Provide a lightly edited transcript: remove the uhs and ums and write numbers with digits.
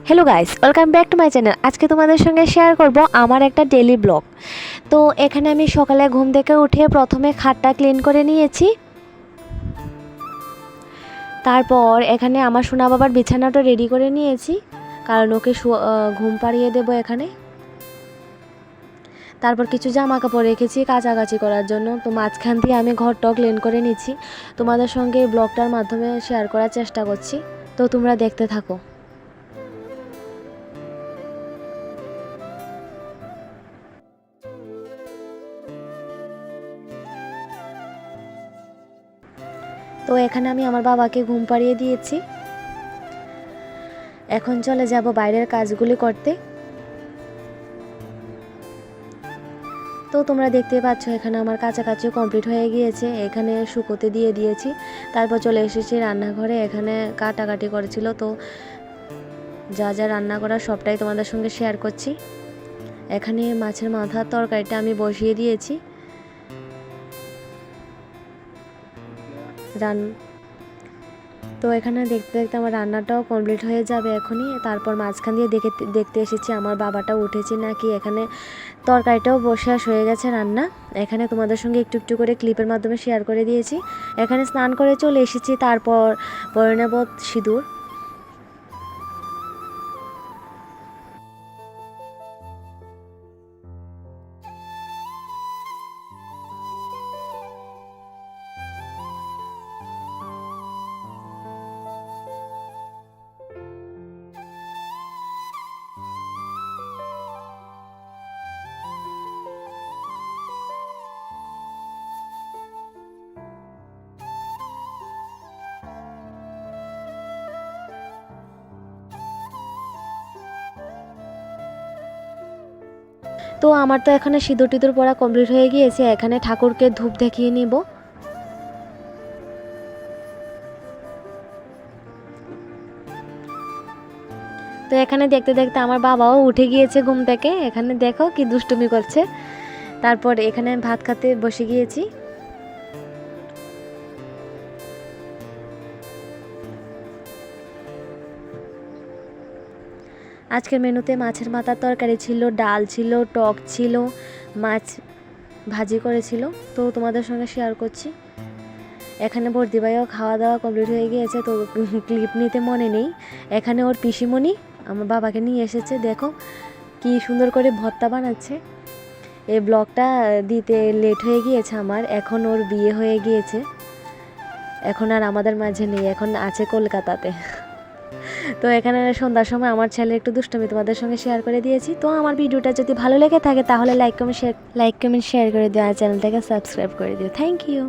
Hello guys, welcome back to my channel. আজকে তোমাদের সঙ্গে শেয়ার করব আমার একটা ডেইলি ব্লগ। তো এখানে আমি সকালে ঘুম থেকে উঠে প্রথমে খাটটা ক্লিন করে নিয়েছি। তারপর এখানে আমার সোনা বাবার বিছানাটা রেডি করে নিয়েছি, কারণ ওকে ঘুম পাড়িয়ে দেবো এখানে। তারপর কিছু জামা কাপড় রেখেছি কাচাকাচি করার জন্য। তো মাঝখান দিয়ে আমি ঘরটাও ক্লিন করে নিচ্ছি, তোমাদের সঙ্গে এই ব্লগটার মাধ্যমে শেয়ার করার চেষ্টা করছি। তো তোমরা দেখতে থাকো। তো এখানে আমি আমার বাবাকে ঘুম পাড়িয়ে দিয়েছি। এখন চলে যাব বাইরের কাজগুলি করতে। তো তোমরা দেখতে পাচ্ছ এখানে আমার কাছাকাছিও কমপ্লিট হয়ে গিয়েছে, এখানে শুকোতে দিয়ে দিয়েছি। তারপর চলে এসেছি রান্নাঘরে, এখানে কাটাকাটি করেছিল। তো যা যা রান্না করা সবটাই তোমাদের সঙ্গে শেয়ার করছি। এখানে মাছের মাথার তরকারিটা আমি বসিয়ে দিয়েছি। তো এখানে দেখতে দেখতে আমার রান্নাটাও কমপ্লিট হয়ে যাবে এখনই। তারপর মাঝখান দিয়ে দেখতে এসেছি আমার বাবাটা উঠেছে নাকি। এখানে তরকারিটাও বসে হয়ে গেছে রান্না। এখানে তোমাদের সঙ্গে একটু একটু করে ক্লিপের মাধ্যমে শেয়ার করে দিয়েছি। এখানে স্নান করে চলে এসেছি, তারপর পরে নেব সিঁদুর। তো আমার তো এখানে সিঁদুর টিঁদুর পরা কমপ্লিট হয়ে গিয়েছে। এখানে ঠাকুরকে ধূপ দেখিয়ে নিব। তো এখানে দেখতে দেখতে আমার বাবাও উঠে গিয়েছে ঘুম থেকে। এখানে দেখো কি দুষ্টুমি করছে। তারপর এখানে ভাত খেতে বসে গিয়েছি। আজকের মেনুতে মাছের মাথার তরকারি ছিল, ডাল ছিল, টক ছিল, মাছ ভাজি করেছিল। তো তোমাদের সঙ্গে শেয়ার করছি। এখানে বর্দিভাইও খাওয়া দাওয়া কমপ্লিট হয়ে গিয়েছে। তো ক্লিপ নিতে মনে নেই। এখানে ওর পিসিমণি আমার বাবাকে নিয়ে এসেছে, দেখো কি সুন্দর করে ভর্তা বানাচ্ছে। এই ব্লগটা দিতে লেট হয়ে গিয়েছে আমার, এখন ওর বিয়ে হয়ে গিয়েছে, এখন আর আমাদের মাঝে নেই, এখন আছে কলকাতাতে। তো এখানে সন্ধ্যার সময় আমার ছেলে একটু দুষ্টুমি তোমাদের সঙ্গে শেয়ার করে দিয়েছি। তো আমার ভিডিওটা যদি ভালো লেগে থাকে তাহলে লাইক কমেন্ট শেয়ার করে দিও, আর চ্যানেলটাকে সাবস্ক্রাইব করে দিও। Thank you.